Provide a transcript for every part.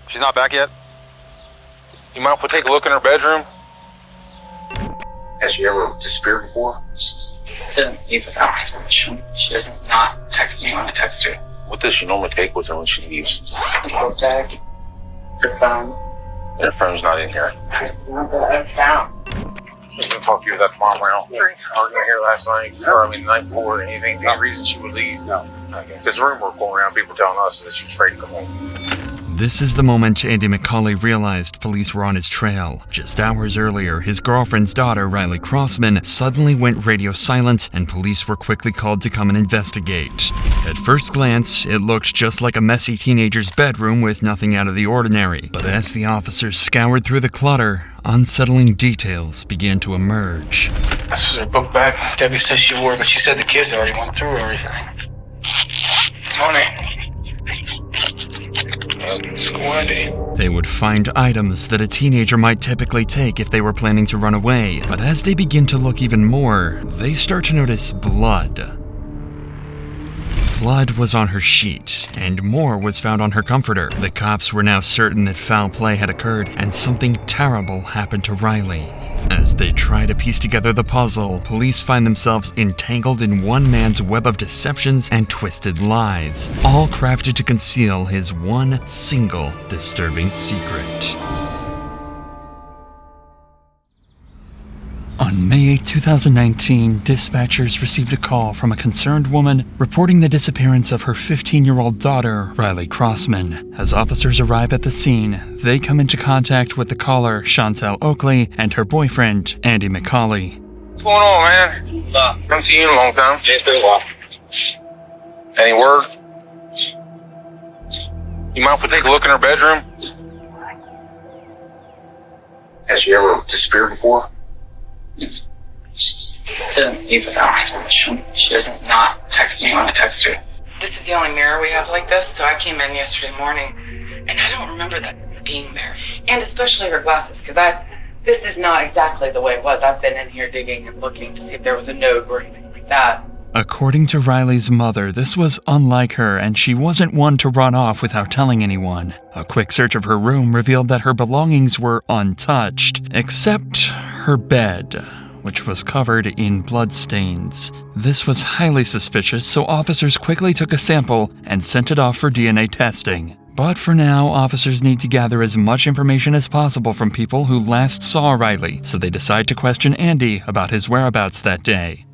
She's not back yet? You mind if we take a look in her bedroom? Has she ever disappeared before? She doesn't leave without my permission. She doesn't not text me when I text her. What does she normally take with her when she leaves? A book bag, her phone. Her phone's not in here. Not that I've found. She's gonna talk to you with that mom around. Arguing here last night, or I mean the night before, anything, any reason she would leave? No. Okay. There's a rumor going around, people telling us that she was afraid to come home. This is the moment Andy McCauley realized police were on his trail. Just hours earlier, his girlfriend's daughter, Riley Crossman, suddenly went radio silent, and police were quickly called to come and investigate. At first glance, it looked just like a messy teenager's bedroom with nothing out of the ordinary. But as the officers scoured through the clutter, unsettling details began to emerge. This was her book bag. Debbie said she wore it, but she said the kids already went through everything. Morning. They would find items that a teenager might typically take if they were planning to run away, but as they begin to look even more, they start to notice blood. Blood was on her sheet, and more was found on her comforter. The cops were now certain that foul play had occurred, and something terrible happened to Riley. As they try to piece together the puzzle, police find themselves entangled in one man's web of deceptions and twisted lies, all crafted to conceal his one single disturbing secret. On May 8, 2019, dispatchers received a call from a concerned woman reporting the disappearance of her 15-year-old daughter, Riley Crossman. As officers arrive at the scene, they come into contact with the caller, Chantel Oakley, and her boyfriend, Andy McCauley. What's going on, man? Haven't seen you in a long time. It's been a while. Any word? You mind if we take a look in her bedroom? Has she ever disappeared before? She doesn't leave without my permission. She doesn't not text me when I text her. This is the only mirror we have like this, so I came in yesterday morning, and I don't remember that being there. And especially her glasses, because this is not exactly the way it was. I've been in here digging and looking to see if there was a note or anything like that. According to Riley's mother, this was unlike her, and she wasn't one to run off without telling anyone. A quick search of her room revealed that her belongings were untouched, except her bed, which was covered in bloodstains. This was highly suspicious, so officers quickly took a sample and sent it off for DNA testing. But for now, officers need to gather as much information as possible from people who last saw Riley, so they decide to question Andy about his whereabouts that day.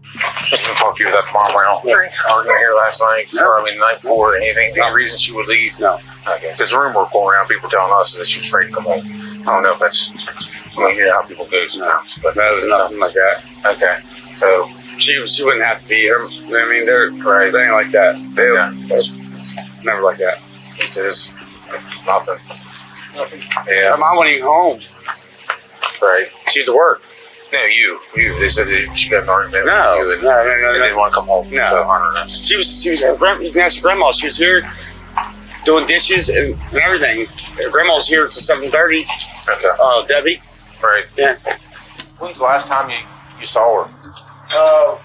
She's gonna talk to you with that mom around. Arguing here last night, or I mean the night before, anything, any reason she would leave? No. Okay. There's a rumor going around, people telling us that she was afraid to come home. I don't know if that's, I mean, you know how people go sometimes, but That was nothing like that. okay. So, She wouldn't have to be her. I mean, they're right. They ain't like that. It's never like that. he says nothing. Her Yeah, mom wasn't even home. right. She was at work. No, you. They said that she got an argument No, with you no, and didn't want to come home. No. So, I don't know. She was you can ask your grandma. She was here doing dishes and everything. Her grandma was here till 7:30. Okay. Debbie. Right. Yeah. When's the last time you saw her?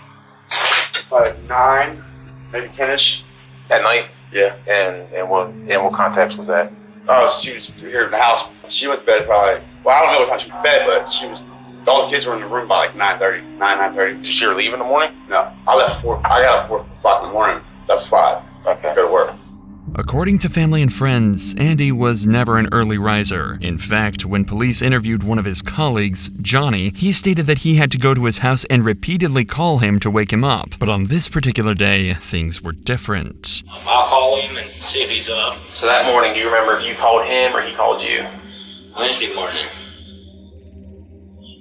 Like 9, maybe 10ish. At night? Yeah. And what context was that? Oh, she was here in the house. She went to bed probably. Well, I don't know what time she went to bed, but she was. All the kids were in the room by like 9:30. Did you see her leave in the morning? No, I left at 4. I got up 4 o'clock in the morning. That's 5. Okay. Go to work. According to family and friends, Andy was never an early riser. In fact, when police interviewed one of his colleagues, Johnny, he stated that he had to go to his house and repeatedly call him to wake him up. But on this particular day, things were different. I'll call him and see if he's up. So that morning, do you remember if you called him or he called you? Wednesday morning.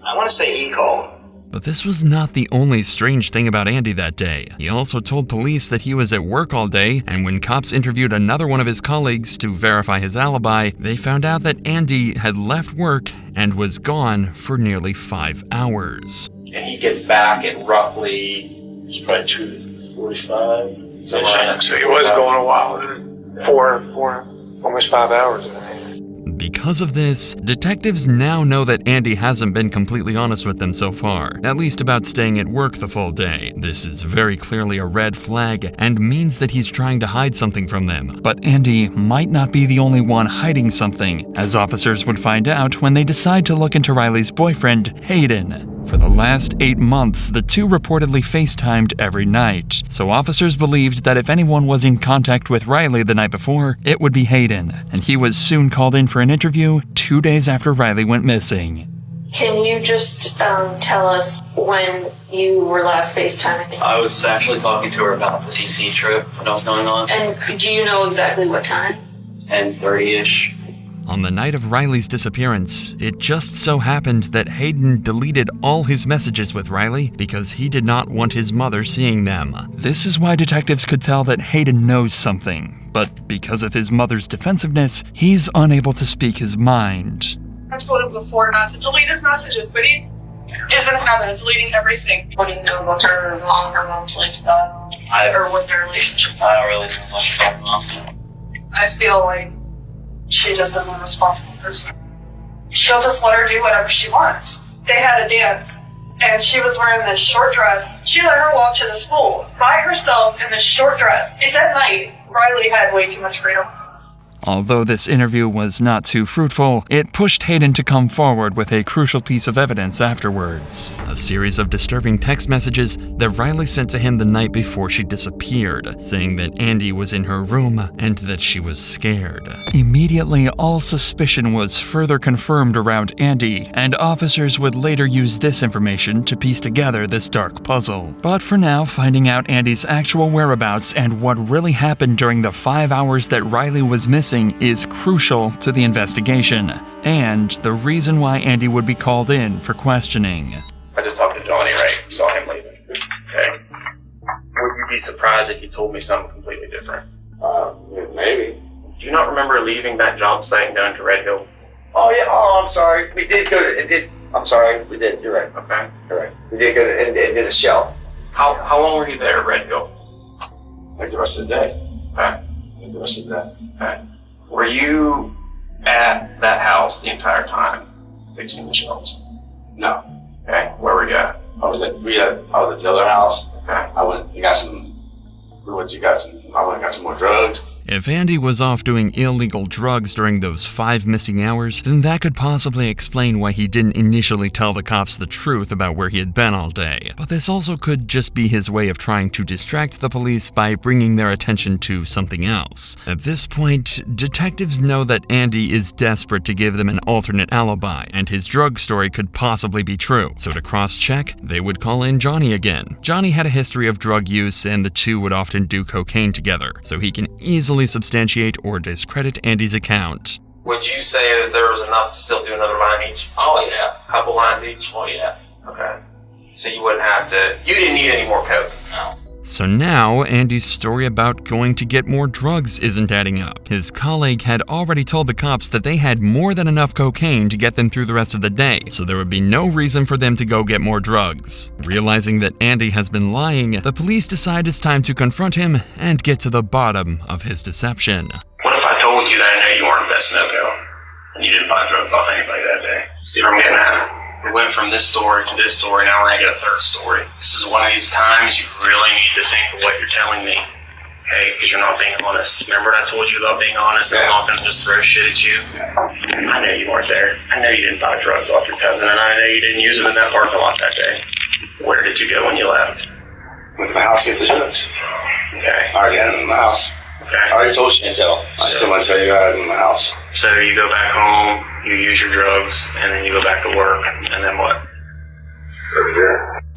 I want to say he called. But this was not the only strange thing about Andy that day. He also told police that he was at work all day, and when cops interviewed another one of his colleagues to verify his alibi, they found out that Andy had left work and was gone for nearly 5 hours. And he gets back at roughly, It's probably 2:45. somewhere around So he was going a while. 4, almost 5 hours. Because of this, detectives now know that Andy hasn't been completely honest with them so far, at least about staying at work the full day. This is very clearly a red flag and means that he's trying to hide something from them. But Andy might not be the only one hiding something, as officers would find out when they decide to look into Riley's boyfriend, Hayden. For the last 8 months, the two reportedly FaceTimed every night, so officers believed that if anyone was in contact with Riley the night before, it would be Hayden, and he was soon called in for an interview 2 days after Riley went missing. Can you just tell us when you were last FaceTiming? I was actually talking to her about the DC trip that was going on. And do you know exactly what time? 10:30-ish. On the night of Riley's disappearance, it just so happened that Hayden deleted all his messages with Riley because he did not want his mother seeing them. This is why detectives could tell that Hayden knows something, but because of his mother's defensiveness, he's unable to speak his mind. I told him before not to delete his messages, but he isn't having it, deleting everything. What do you know about her mom's lifestyle? Or what their relationship? I don't really know much about them. I feel like she just isn't a responsible person. She'll just let her do whatever she wants. They had a dance, and she was wearing this short dress. She let her walk to the school by herself in this short dress. It's at night. Riley had way too much freedom. Although this interview was not too fruitful, it pushed Hayden to come forward with a crucial piece of evidence afterwards. A series of disturbing text messages that Riley sent to him the night before she disappeared, saying that Andy was in her room and that she was scared. Immediately, all suspicion was further confirmed around Andy, and officers would later use this information to piece together this dark puzzle. But for now, finding out Andy's actual whereabouts and what really happened during the 5 hours that Riley was missing is crucial to the investigation, and the reason why Andy would be called in for questioning. I just talked to Johnny, right? Saw him leaving. Okay. Would you be surprised if he told me something completely different? Maybe. Do you not remember leaving that job site and going to Red Hill? Oh yeah. Oh, I'm sorry. We did go to. It did. I'm sorry. We did. You're right. Okay. You're right. We did go to and did a shelf. How long were you there at Red Hill? Like the rest of the day. Okay. Like the rest of the day. Okay. Were you at that house the entire time, fixing the shelves? No. Okay. Where were you at? I was at the other house. Okay. I went and got some. I went and got some more drugs. If Andy was off doing illegal drugs during those 5 missing hours, then that could possibly explain why he didn't initially tell the cops the truth about where he had been all day. But this also could just be his way of trying to distract the police by bringing their attention to something else. At this point, detectives know that Andy is desperate to give them an alternate alibi, and his drug story could possibly be true. So to cross-check, they would call in Johnny again. Johnny had a history of drug use, and the two would often do cocaine together, so he can easily substantiate or discredit Andy's account. Would you say that there was enough to still do another line each? Oh yeah. A couple lines each? Oh yeah. Okay. So you wouldn't have to, you didn't need any more coke? No. So now, Andy's story about going to get more drugs isn't adding up. His colleague had already told the cops that they had more than enough cocaine to get them through the rest of the day, so there would be no reason for them to go get more drugs. Realizing that Andy has been lying, the police decide it's time to confront him and get to the bottom of his deception. What if I told you that I know you weren't that Snowco, and you didn't buy drugs off anybody that day? See what I'm getting at? We went from this story to this story, now we're gonna get a third story. This is one of these times you really need to think of what you're telling me, okay? Because you're not being honest. Remember what I told you about being honest? I'm not gonna just throw shit at you. I know you weren't there. I know you didn't buy drugs off your cousin, and I know you didn't use them in that parking lot that day. Where did you go when you left? Went to my house to get the drugs. Okay. I already had them in my house. Okay. I already told Chantel. I still want to tell you I had them in my house. So you go back home, you use your drugs, and then you go back to work, and then what?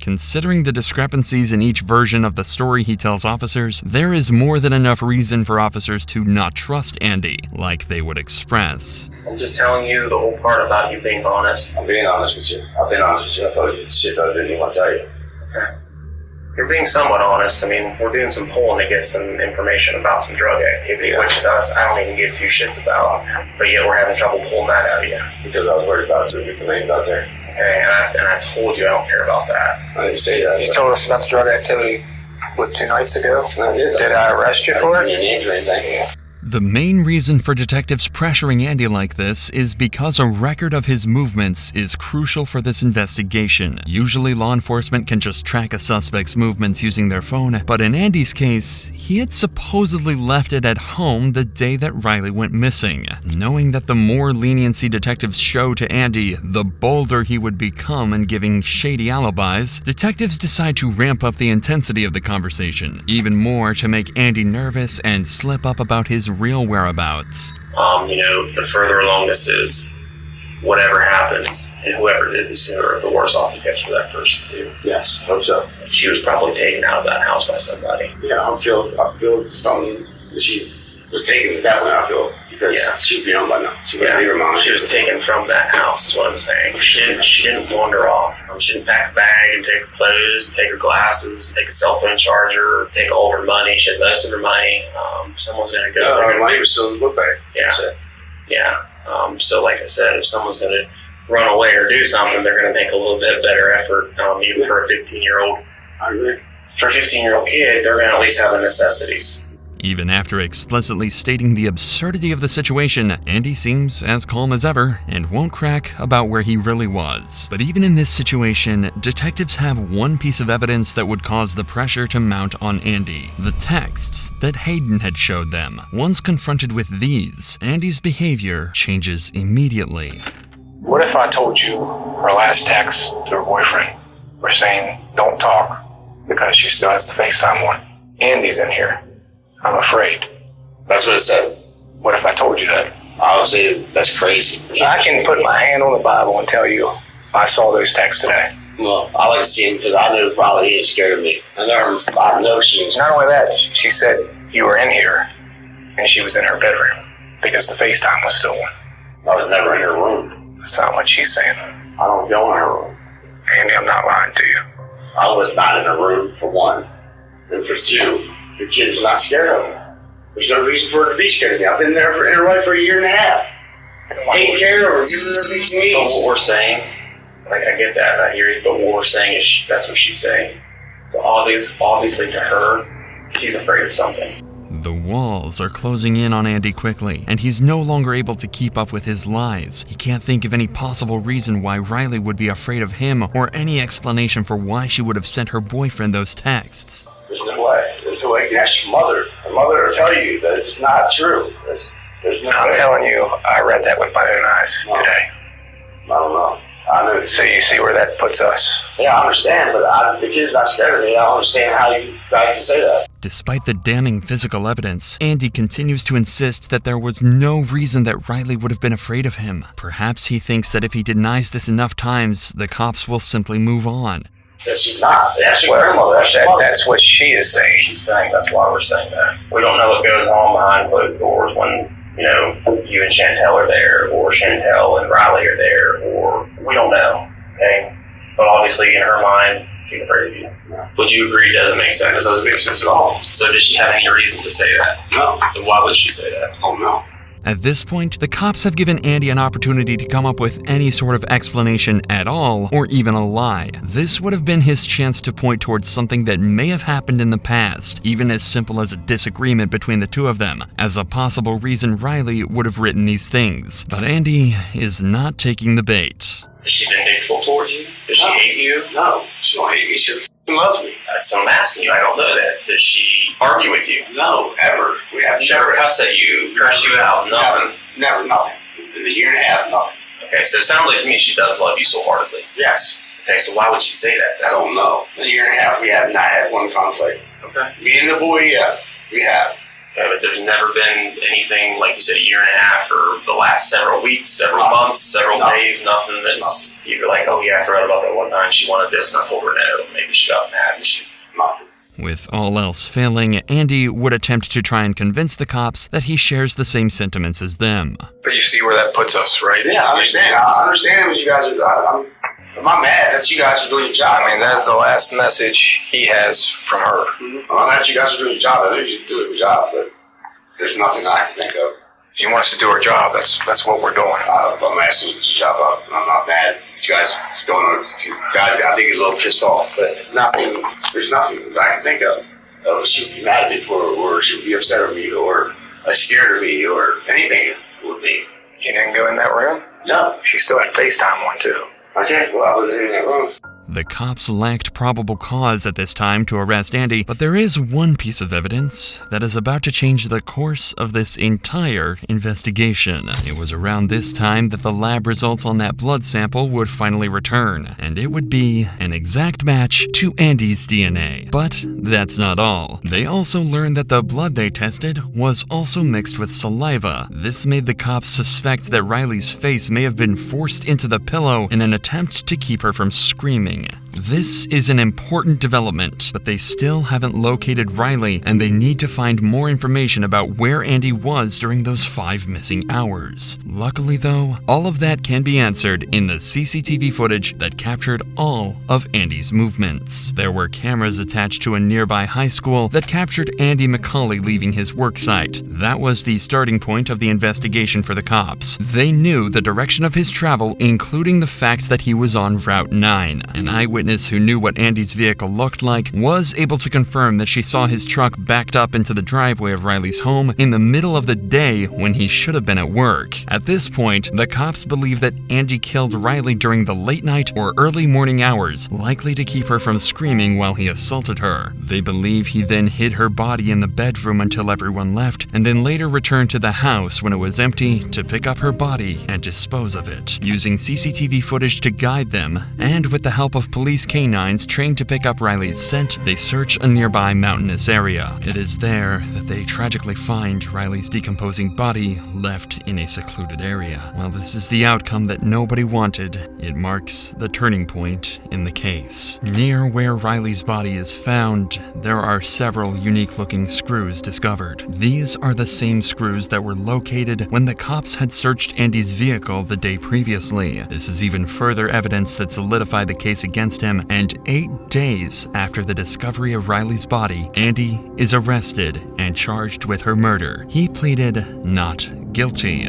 Considering the discrepancies in each version of the story he tells officers, there is more than enough reason for officers to not trust Andy, like they would express. I'm just telling you the whole part about you being honest. I'm being honest with you. I've been honest with you. I told you shit that I didn't even want to tell you. Okay. You're being somewhat honest. I mean, we're doing some polling to get some information about some drug activity, which is us. I don't even give 2 shits about. But yet we're having trouble pulling that out of you. Because I was worried about the names out there. Okay, and I told you I don't care about that. I didn't say that. You told us about the drug activity, 2 nights ago? I did. Did I arrest you for it? Any names or anything? The main reason for detectives pressuring Andy like this is because a record of his movements is crucial for this investigation. Usually law enforcement can just track a suspect's movements using their phone, but in Andy's case, he had supposedly left it at home the day that Riley went missing. Knowing that the more leniency detectives show to Andy, the bolder he would become in giving shady alibis, detectives decide to ramp up the intensity of the conversation, even more to make Andy nervous and slip up about his real whereabouts. The further along this is, whatever happens, and whoever did this to her, the worse off it gets for that person too. Yes, hope so. She was probably taken out of that house by somebody. Yeah, I feel something that she was taken that way, I feel, because she'd be on by now. She wouldn't leave her mom. She was taken from that house, is what I'm saying. She didn't wander off. She didn't pack a bag and take her clothes, take her glasses, take a cell phone charger, take all of her money. She had most of her money. Someone's going to go. Her money was still in the book bag. Yeah. So like I said, if someone's going to run away or do something, they're going to make a little bit better effort, even for a 15-year-old. I agree. For a 15-year-old kid, they're going to at least have the necessities. Even after explicitly stating the absurdity of the situation, Andy seems as calm as ever and won't crack about where he really was. But even in this situation, detectives have one piece of evidence that would cause the pressure to mount on Andy: the texts that Hayden had showed them. Once confronted with these, Andy's behavior changes immediately. What if I told you her last text to her boyfriend were saying, don't talk, because she still has the FaceTime on? Andy's in here. I'm afraid. That's what it said. What if I told you that? I would say that's crazy. I can put my hand on the Bible and tell you I saw those texts today. Well, I like to see him because I knew probably he was scared of me. I know she was. Not only that, she said you were in here and she was in her bedroom because the FaceTime was still on. I was never in her room. That's not what she's saying. I don't go in her room. Andy, I'm not lying to you. I was not in her room, for one. And for two, the kid's not scared of her. There's no reason for her to be scared of me. I've been there in her life for a year and a half. Taking care of her, giving her everything she needs. But what we're saying, like, I get that, and I hear you, but what we're saying is that's what she's saying. So obviously to her, she's afraid of something. The walls are closing in on Andy quickly, and he's no longer able to keep up with his lies. He can't think of any possible reason why Riley would be afraid of him, or any explanation for why she would have sent her boyfriend those texts. There's no way. There's no way you can ask your mother. Her mother will tell you that it's not true. There's no way. I'm telling you, I read that with my own eyes today. I don't know. I know. So you see where that puts us. Yeah, I understand, but the kid's not scared of me. I don't understand how you guys can say that. Despite the damning physical evidence, Andy continues to insist that there was no reason that Riley would have been afraid of him. Perhaps he thinks that if he denies this enough times, the cops will simply move on. That she's not. That's your grandmother. That's what she is saying. She's saying that's why we're saying that. We don't know what goes on behind closed doors when, you and Chantel are there, or Chantel and Riley are there, or we don't know, okay? But obviously in her mind, she's afraid of you. Would you agree it doesn't make sense? It doesn't make sense at all. So does she have any reason to say that? No. Then why would she say that? Oh, no. At this point, the cops have given Andy an opportunity to come up with any sort of explanation at all, or even a lie. This would have been his chance to point towards something that may have happened in the past, even as simple as a disagreement between the two of them, as a possible reason Riley would have written these things. But Andy is not taking the bait. Is she vindictful towards you? Does she hate you? No. She don't hate me. She loves me. That's what I'm asking you. I don't know that. Does she argue with you? No, ever. We have Never cuss at you, curse you out, nothing? Never, nothing. In a year and a half, nothing. Okay, so it sounds like to me she does love you so heartedly. Yes. Okay, so why would she say that? I don't know. In a year and a half, we have not had one conflict. Okay. Me and the boy, yeah, we have. Okay, but there's never been anything, like you said, a year and a half or the last several weeks, several months, several days, nothing that's you're like, oh yeah, I forgot about that one time she wanted this and I told her no. Maybe she got mad and she's nothing. With all else failing, Andy would attempt to try and convince the cops that he shares the same sentiments as them. But you see where that puts us, right? Yeah, I understand. I understand what you guys are. I'm not mad that you guys are doing your job. I mean, that's the last message he has from her. Mm-hmm. I'm not that you guys are doing your job. I know you're doing your job, but there's nothing I can think of. You want us to do our job. That's what we're doing. I'm asking you to do your job. I'm not mad. You guys going on. Guys, I think he's a little pissed off, but there's nothing I can think of. She would be mad at me for, or she would be upset with me, or scared of me or anything with me. You didn't go in that room? No. She still had FaceTime on too. Okay, well, I wasn't in that room. The cops lacked probable cause at this time to arrest Andy, but there is one piece of evidence that is about to change the course of this entire investigation. It was around this time that the lab results on that blood sample would finally return, and it would be an exact match to Andy's DNA. But that's not all. They also learned that the blood they tested was also mixed with saliva. This made the cops suspect that Riley's face may have been forced into the pillow in an attempt to keep her from screaming. This is an important development, but they still haven't located Riley, and they need to find more information about where Andy was during those 5 missing hours. Luckily though, all of that can be answered in the CCTV footage that captured all of Andy's movements. There were cameras attached to a nearby high school that captured Andy McCauley leaving his work site. That was the starting point of the investigation for the cops. They knew the direction of his travel, including the fact that he was on Route 9. An eyewitness who knew what Andy's vehicle looked like was able to confirm that she saw his truck backed up into the driveway of Riley's home in the middle of the day when he should have been at work. At this point, the cops believe that Andy killed Riley during the late night or early morning hours, likely to keep her from screaming while he assaulted her. They believe he then hid her body in the bedroom until everyone left, and then later returned to the house when it was empty to pick up her body and dispose of it. Using CCTV footage to guide them, and with the help of police canines trained to pick up Riley's scent, they search a nearby mountainous area. It is there that they tragically find Riley's decomposing body left in a secluded area. While this is the outcome that nobody wanted, it marks the turning point in the case. Near where Riley's body is found, there are several unique-looking screws discovered. These are the same screws that were located when the cops had searched Andy's vehicle the day previously. This is even further evidence that solidified the case against him, and 8 days after the discovery of Riley's body, Andy is arrested and charged with her murder. He pleaded not guilty.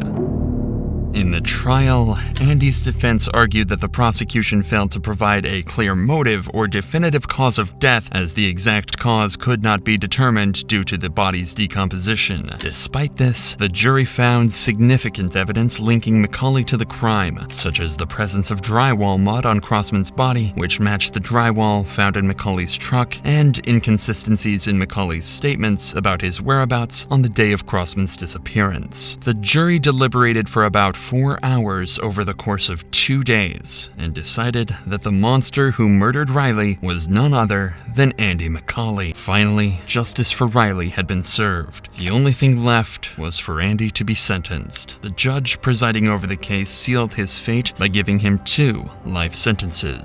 In the trial, Andy's defense argued that the prosecution failed to provide a clear motive or definitive cause of death, as the exact cause could not be determined due to the body's decomposition. Despite this, the jury found significant evidence linking McCauley to the crime, such as the presence of drywall mud on Crossman's body, which matched the drywall found in McCauley's truck, and inconsistencies in McCauley's statements about his whereabouts on the day of Crossman's disappearance. The jury deliberated for about 4 hours over the course of 2 days and decided that the monster who murdered Riley was none other than Andy McCauley. Finally, justice for Riley had been served. The only thing left was for Andy to be sentenced. The judge presiding over the case sealed his fate by giving him 2 life sentences.